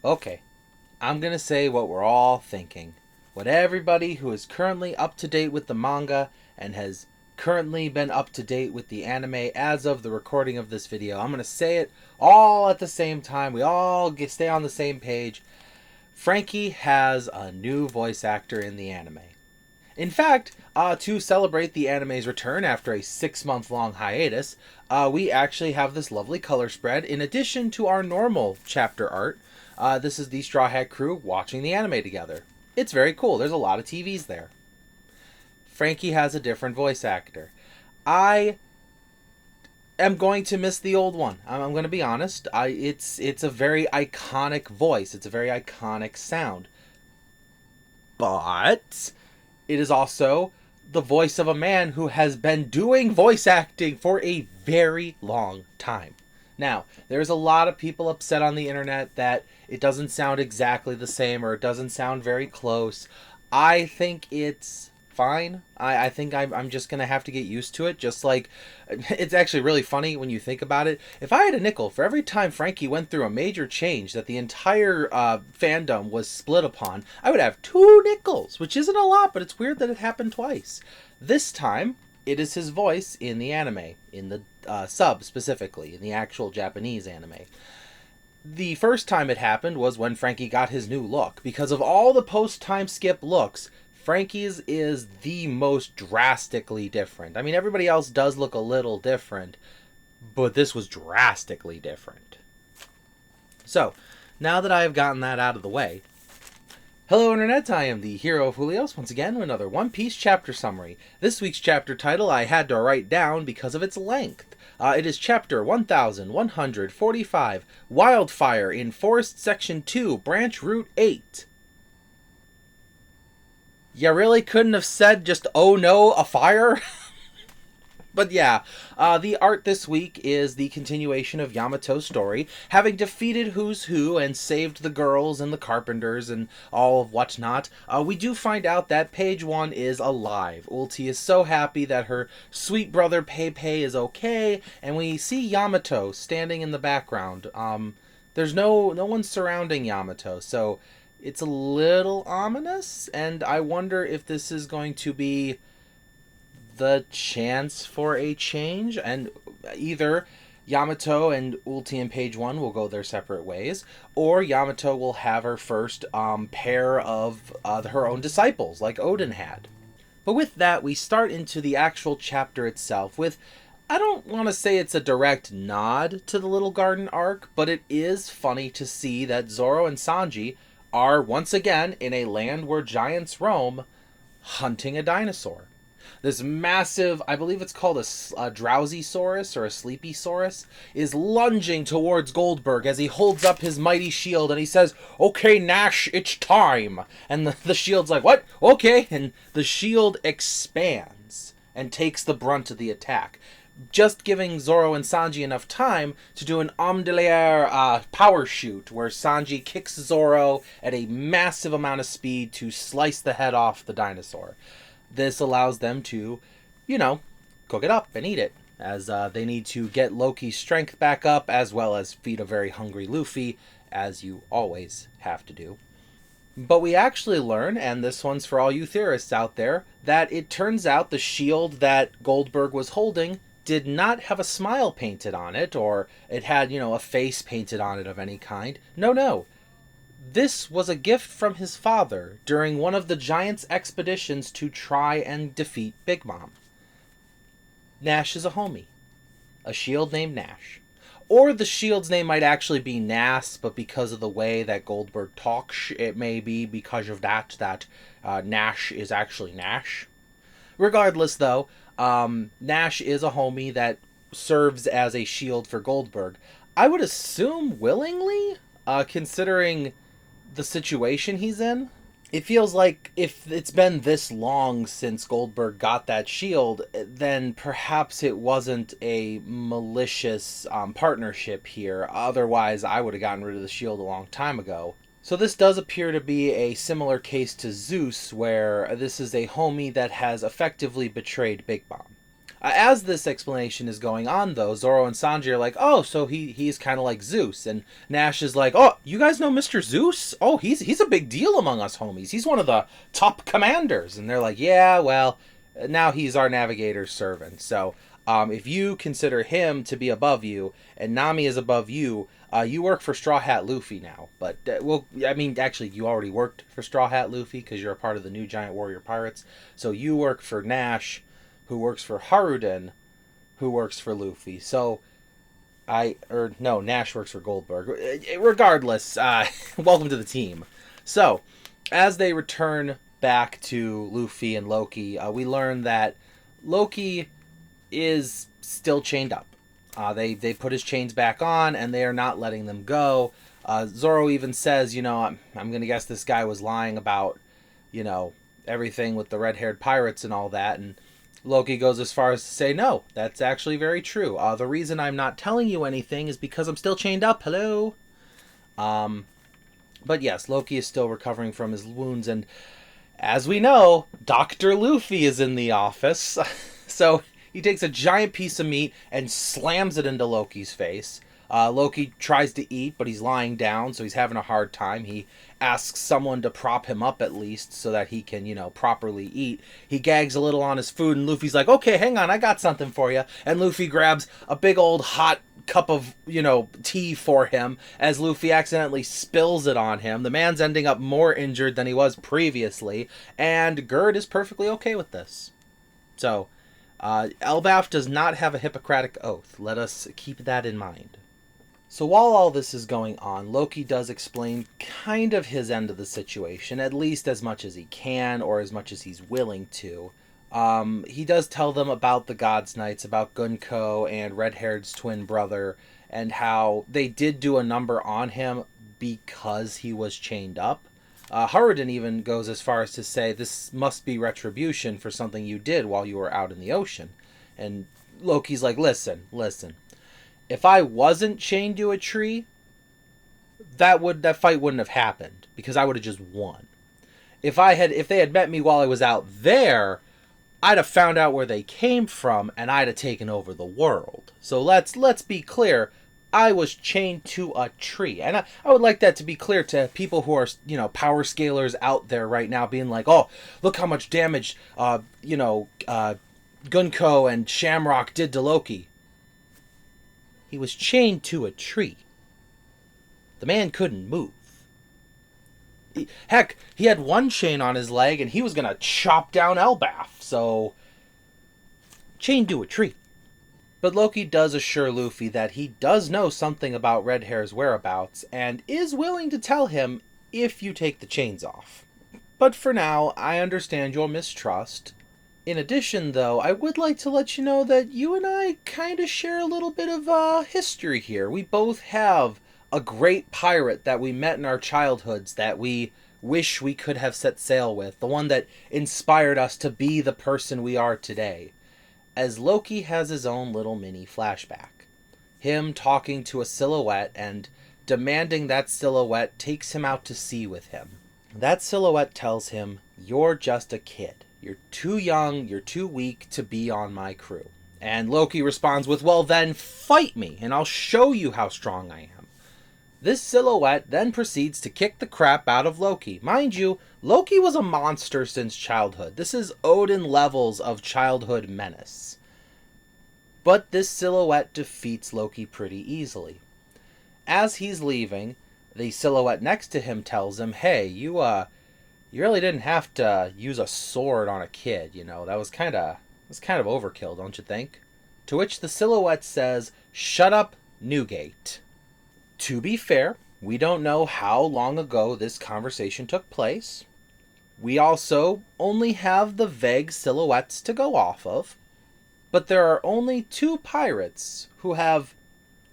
Okay, I'm gonna say what we're all thinking. What everybody who is currently up to date with the manga and has currently been up to date with the anime as of the recording of this video. I'm gonna say it all at the same time. We all stay on the same page. Frankie has a new voice actor in the anime. In fact, to celebrate the anime's return after a 6-month long hiatus, we actually have this lovely color spread in addition to our normal chapter art. This is the Straw Hat crew watching the anime together. It's very cool. There's a lot of TVs there. Frankie has a different voice actor. I am going to miss the old one. I'm going to be honest. It's a very iconic voice. It's a very iconic sound. But it is also the voice of a man who has been doing voice acting for a very long time. Now, there's a lot of people upset on the internet that it doesn't sound exactly the same or it doesn't sound very close. I think it's fine. I think I'm just going to have to get used to it. Just like, it's actually really funny when you think about it. If I had a nickel for every time Frankie went through a major change that the entire fandom was split upon, I would have 2 nickels, which isn't a lot, but it's weird that it happened twice. This time, it is his voice in the anime, in the sub specifically, in the actual Japanese anime. The first time it happened was when Frankie got his new look. Because of all the post-time skip looks, Frankie's is the most drastically different. I mean, everybody else does look a little different, but this was drastically different. So, now that I have gotten that out of the way, hello Internet, I am the hero of Julios, once again with another One Piece chapter summary. This week's chapter title I had to write down because of its length. It is chapter 1145, Wildfire in Forest Section 2, Branch Route 8. You really couldn't have said just, oh no, a fire? But yeah, the art this week is the continuation of Yamato's story, having defeated Who's Who and saved the girls and the carpenters and all of whatnot. We do find out that Page 1 is alive. Ulti is so happy that her sweet brother Pepe is okay, and we see Yamato standing in the background. There's no one surrounding Yamato, so it's a little ominous, and I wonder if this is going to be the chance for a change, and either Yamato and Ulti and Page 1 will go their separate ways, or Yamato will have her first pair of her own disciples, like Odin had. But with that, we start into the actual chapter itself with, I don't want to say it's a direct nod to the Little Garden arc, but it is funny to see that Zoro and Sanji are once again in a land where giants roam, hunting a dinosaur. This massive, I believe it's called a drowsy-saurus or a sleepy-saurus, is lunging towards Goldberg as he holds up his mighty shield and he says, "Okay, Nash, it's time." And the shield's like, "What? Okay." And the shield expands and takes the brunt of the attack, just giving Zoro and Sanji enough time to do an homme de l'air power shoot, where Sanji kicks Zoro at a massive amount of speed to slice the head off the dinosaur. This allows them to, cook it up and eat it, as they need to get Loki's strength back up, as well as feed a very hungry Luffy, as you always have to do. But we actually learn, and this one's for all you theorists out there, that it turns out the shield that Goldberg was holding did not have a smile painted on it, or it had, a face painted on it of any kind. No. This was a gift from his father during one of the Giants' expeditions to try and defeat Big Mom. Nash is a homie. A shield named Nash. Or the shield's name might actually be Nas, but because of the way that Goldberg talks, it may be because of that Nash is actually Nash. Regardless, though, Nash is a homie that serves as a shield for Goldberg. I would assume willingly, considering the situation he's in. It feels like if it's been this long since Goldberg got that shield, then perhaps it wasn't a malicious partnership here. Otherwise, I would have gotten rid of the shield a long time ago. So this does appear to be a similar case to Zeus, where this is a homie that has effectively betrayed Big Mom. As this explanation is going on, though, Zoro and Sanji are like, "Oh, so he's kind of like Zeus," and Nash is like, "Oh, you guys know Mr. Zeus? Oh, he's a big deal among us homies. He's one of the top commanders." And they're like, "Yeah, well, now he's our navigator's servant. So, if you consider him to be above you, and Nami is above you, you work for Straw Hat Luffy now. But I mean, actually, you already worked for Straw Hat Luffy because you're a part of the new Giant Warrior Pirates. So you work for Nash, who works for Haruden, who works for Luffy. So no, Nash works for Goldberg. Regardless, welcome to the team." So, as they return back to Luffy and Loki, we learn that Loki is still chained up. They put his chains back on, and they are not letting them go. Zoro even says, I'm going to guess this guy was lying about, everything with the red-haired pirates and all that, and Loki goes as far as to say, no, that's actually very true. The reason I'm not telling you anything is because I'm still chained up. Hello? But yes, Loki is still recovering from his wounds, and as we know, Dr. Luffy is in the office. So he takes a giant piece of meat and slams it into Loki's face. Loki tries to eat, but he's lying down, so he's having a hard time. He asks someone to prop him up at least so that he can, properly eat. He gags a little on his food, and Luffy's like, "Okay, hang on, I got something for you." And Luffy grabs a big old hot cup of, tea for him as Luffy accidentally spills it on him. The man's ending up more injured than he was previously, and Gerd is perfectly okay with this. So, Elbaf does not have a Hippocratic oath. Let us keep that in mind. So while all this is going on, Loki does explain kind of his end of the situation, at least as much as he can, or as much as he's willing to. He does tell them about the God's Knights, about Gunko and Red-Haired's twin brother, and how they did do a number on him because he was chained up. Haruden even goes as far as to say, "This must be retribution for something you did while you were out in the ocean." And Loki's like, listen. If I wasn't chained to a tree, that fight wouldn't have happened, because I would have just won. If they had met me while I was out there, I'd have found out where they came from, and I'd have taken over the world. So let's be clear. I was chained to a tree. And I would like that to be clear to people who are, power scalers out there right now, being like, "Oh, look how much damage, Gunko and Shamrock did to Loki." He was chained to a tree. The man couldn't move. Heck, he had one chain on his leg, and he was going to chop down Elbaf. So, chained to a tree. But Loki does assure Luffy that he does know something about Red-Hair's whereabouts, and is willing to tell him if you take the chains off. But for now, I understand your mistrust. In addition, though, I would like to let you know that you and I kind of share a little bit of history here. We both have a great pirate that we met in our childhoods that we wish we could have set sail with, the one that inspired us to be the person we are today. As Loki has his own little mini flashback. Him talking to a silhouette and demanding that silhouette takes him out to sea with him. That silhouette tells him, "You're just a kid. You're too young, you're too weak to be on my crew." And Loki responds with, "Well then, fight me, and I'll show you how strong I am." This silhouette then proceeds to kick the crap out of Loki. Mind you, Loki was a monster since childhood. This is Odin levels of childhood menace. But this silhouette defeats Loki pretty easily. As he's leaving, the silhouette next to him tells him, "Hey, you really didn't have to use a sword on a kid, That was kind of overkill, don't you think?" To which the silhouette says, "Shut up, Newgate." To be fair, we don't know how long ago this conversation took place. We also only have the vague silhouettes to go off of. But there are only 2 pirates who have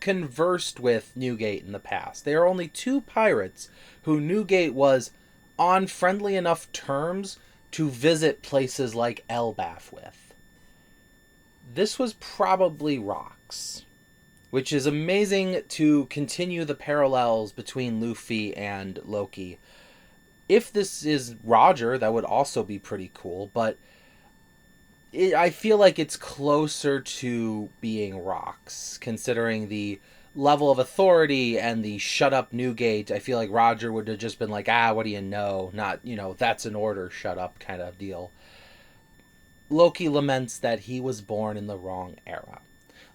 conversed with Newgate in the past. There are only 2 pirates who Newgate was on friendly enough terms to visit places like Elbaf with. This was probably Rox, which is amazing to continue the parallels between Luffy and Loki. If this is Roger, that would also be pretty cool, but I feel like it's closer to being rocks, considering the level of authority and the shut up Newgate. I feel like Roger would have just been like, what do you know? Not, that's an order, shut up kind of deal. Loki laments that he was born in the wrong era.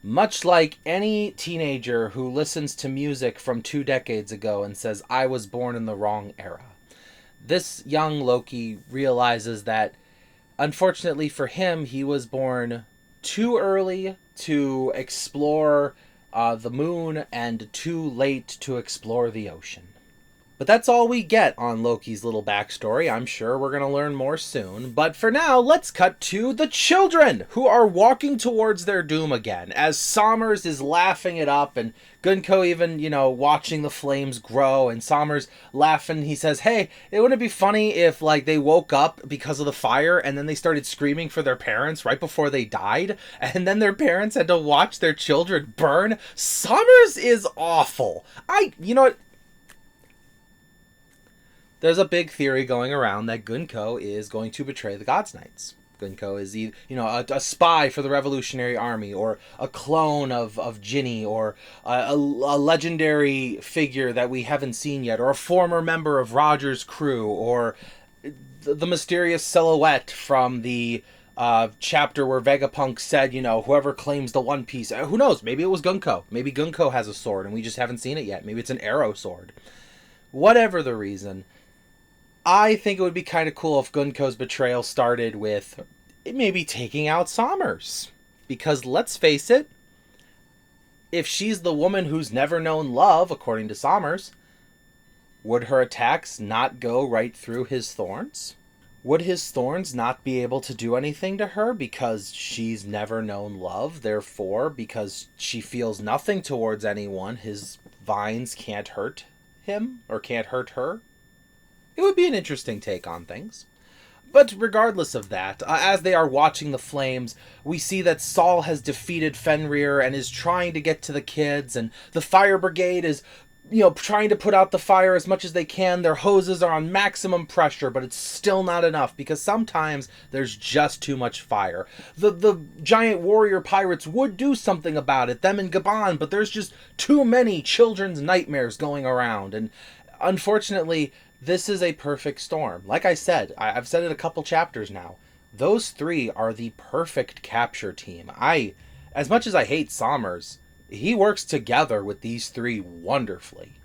Much like any teenager who listens to music from 2 decades ago and says, I was born in the wrong era. This young Loki realizes that, unfortunately for him, he was born too early to explore the moon and too late to explore the ocean. But that's all we get on Loki's little backstory. I'm sure we're going to learn more soon. But for now, let's cut to the children, who are walking towards their doom again, as Sommers is laughing it up, and Gunko even, watching the flames grow, and Sommers laughing. He says, hey, it wouldn't be funny if, they woke up because of the fire, and then they started screaming for their parents right before they died, and then their parents had to watch their children burn. Sommers is awful. You know what? There's a big theory going around that Gunko is going to betray the God's Knights. Gunko is a spy for the Revolutionary Army, or a clone of Ginny, or a legendary figure that we haven't seen yet, or a former member of Roger's crew, or the mysterious silhouette from the chapter where Vegapunk said, whoever claims the One Piece. Who knows? Maybe it was Gunko. Maybe Gunko has a sword and we just haven't seen it yet. Maybe it's an arrow sword. Whatever the reason, I think it would be kind of cool if Gunko's betrayal started with maybe taking out Sommers. Because let's face it, if she's the woman who's never known love, according to Sommers, would her attacks not go right through his thorns? Would his thorns not be able to do anything to her because she's never known love? Therefore, because she feels nothing towards anyone, his vines can't hurt him or can't hurt her? It would be an interesting take on things. But regardless of that, as they are watching the flames, we see that Saul has defeated Fenrir and is trying to get to the kids, and the fire brigade is, trying to put out the fire as much as they can. Their hoses are on maximum pressure, but it's still not enough, because sometimes there's just too much fire. The giant warrior pirates would do something about it, them and Gabon, but there's just too many children's nightmares going around, and unfortunately, this is a perfect storm. Like I said, I've said it a couple chapters now. Those three are the perfect capture team. As much as I hate Sommers, he works together with these three wonderfully.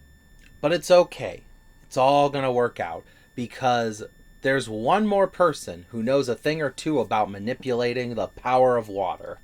But it's okay. It's all going to work out, because there's one more person who knows a thing or two about manipulating the power of water.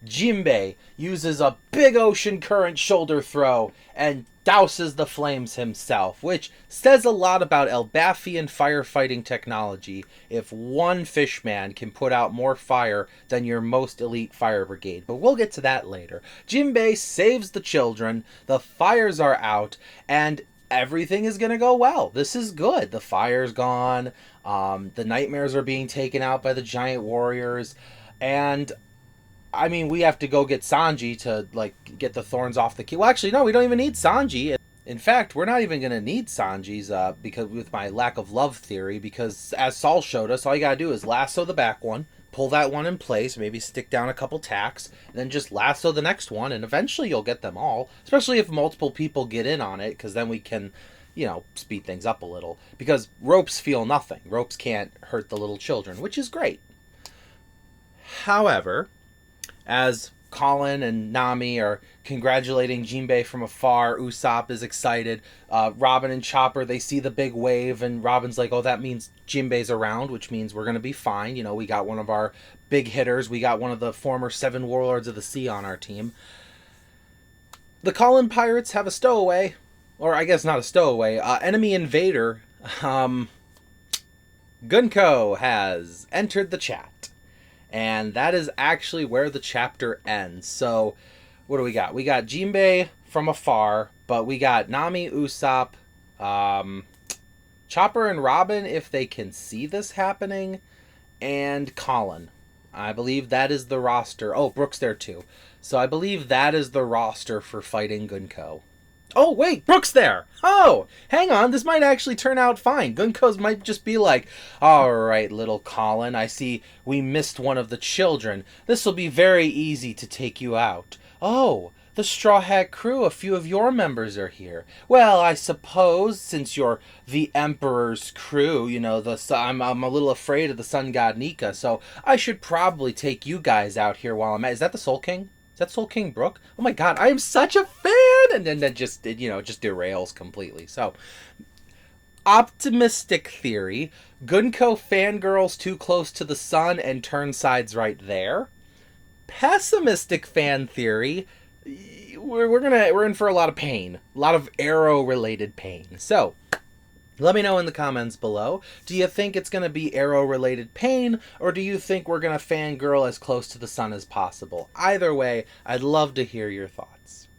Jinbei uses a big ocean current shoulder throw and douses the flames himself, which says a lot about Elbathian firefighting technology if one fishman can put out more fire than your most elite fire brigade. But we'll get to that later. Jinbei saves the children, the fires are out, and everything is going to go well. This is good. The fire's gone, the nightmares are being taken out by the giant warriors, and we have to go get Sanji to, get the thorns off the key. Well, actually, no, we don't even need Sanji. In fact, we're not even going to need Sanji's, because with my lack of love theory, because as Saul showed us, all you got to do is lasso the back one, pull that one in place, maybe stick down a couple tacks, and then just lasso the next one, and eventually you'll get them all, especially if multiple people get in on it, because then we can, speed things up a little. Because ropes feel nothing. Ropes can't hurt the little children, which is great. However, as Colin and Nami are congratulating Jinbei from afar, Usopp is excited. Robin and Chopper, they see the big wave, and Robin's like, oh, that means Jinbei's around, which means we're going to be fine. We got one of our big hitters. We got one of the former 7 Warlords of the Sea on our team. The Colin Pirates have a stowaway, or I guess not a stowaway, enemy invader. Gunko has entered the chat. And that is actually where the chapter ends. So, what do we got? We got Jinbei from afar, but we got Nami, Usopp, Chopper and Robin, if they can see this happening, and Colin. I believe that is the roster. Oh, Brooke's there too. So I believe that is the roster for fighting Gunko. Oh, wait, Brooke's there! Oh, hang on, this might actually turn out fine. Gunko's might just be like, alright, little Colin, I see we missed one of the children. This'll be very easy to take you out. Oh, the Straw Hat crew, a few of your members are here. Well, I suppose, since you're the Emperor's crew, I'm a little afraid of the sun god Nika, so I should probably take you guys out here while I'm at... Is that the Soul King? Is that Soul King Brook? Oh my god, I am such a fan! And then that just derails completely. So, optimistic theory, Gunko fangirls too close to the sun and turn sides right there. Pessimistic fan theory, we're in for a lot of pain. A lot of arrow related pain. So, let me know in the comments below. Do you think it's going to be arrow-related pain, or do you think we're going to fangirl as close to the sun as possible? Either way, I'd love to hear your thoughts.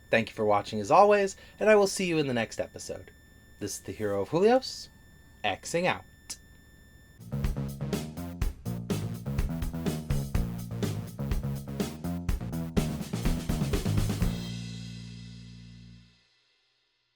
Thank you for watching as always, and I will see you in the next episode. This is the Hero of Julios, Xing out.